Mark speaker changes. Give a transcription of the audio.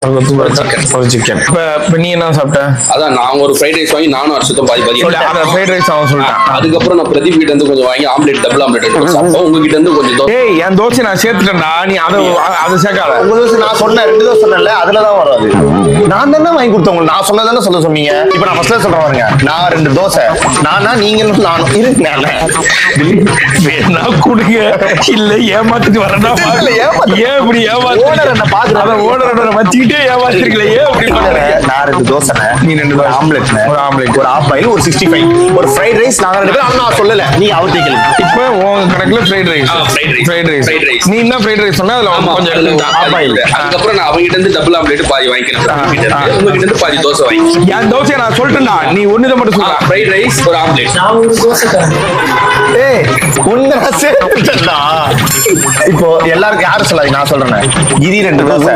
Speaker 1: ஒரு சிக்கன். இப்ப நீ என்ன சாப்பிட்ட?
Speaker 2: அதான் நான் ஒரு ஃப்ரைட் ரைஸ் வாங்கி நானும் அர்ஷத்தும் பாதி பாதி.
Speaker 1: அத ஃப்ரைட் ரைஸ் அவன் சொல்லிட்டான்.
Speaker 2: அதுக்கப்புறம் நான் பிரதீப் கிட்ட இருந்து கொஞ்சம் வாங்கி ஆம்லெட் டபுள் ஆம்லெட் எடுத்து சாப்பிட்டோம். உங்ககிட்ட இருந்து கொஞ்சம் தோசை.
Speaker 1: ஏய் என் தோசை நான் சேர்த்துட்டேன்டா, நீ அதை சேர்க்காத.
Speaker 3: உங்க தோசை நான் சொன்னேன், 2 தோசை சொன்னேன்ல, அதுலதான் வராது. நான் தானே வாங்கி கொடுத்தேன் உங்களுக்கு. நான் சொன்னதானே சொல்ல சொன்னீங்க. இப்ப நான் ஃபர்ஸ்ட்ல சொல்றேன் பாருங்க, நான் 2 தோசை, நானா நீங்களும் நானும் இருங்க.
Speaker 1: வேணா கொடுங்க, இல்ல ஏமாத்திட்டு வரேன்னா ஏன் இப்படி ஏமாத்து?
Speaker 3: ஓனர் என்ன பாக்குறேன்,
Speaker 1: ஓனரோட வச்சுக்கிட்டே ஏமாத்திருக்கல. ஏன் இப்படி பண்ற?
Speaker 3: நான் 2 தோசை,
Speaker 1: நீ 2 தோசை,
Speaker 3: ஆம்லெட்,
Speaker 1: ஒரு ஆம்லெட்,
Speaker 3: ஒரு ஆஃப் பாயில், ஒரு 65, ஒரு ஃப்ரைட் ரைஸ். நாங்க 2 பேரும். நான் சொல்லல, நீங்க அவர்கிட்ட கேளுங்க.
Speaker 1: இப்ப உன் கணக்குல ஃப்ரைட் ரைஸ்.
Speaker 2: ஃப்ரைட் ரைஸ்
Speaker 1: நீ என்ன ஃப்ரைட் ரைஸ் சொன்னா அதுல கொஞ்சம் எடுத்துட்டான்.
Speaker 2: அதுக்கப்புறம் நான் அவங்க கிட்ட இருந்து டபுள் ஆம்லெட் பாதி வாங்கிக்கிறேன். உங்க கிட்ட இருந்து பாதி தோசை வாங்கி.
Speaker 1: என் தோசையை நான் சொல்லிட்டேன்டா, நீ ஒண்ணுதான் மட்டும் சொல்ற.
Speaker 2: ஃப்ரைட் ரைஸ் ஒரு ஆம்லெட்.
Speaker 4: நான் ஒரு தோசை தரேன்.
Speaker 3: ஏய் உன்ன சேர்த்துட்டா. இப்போ எல்லாருக்கும் யாரும் சொல்லாதீங்க, நான் சொல்றேன். கிரி 2 தோசை,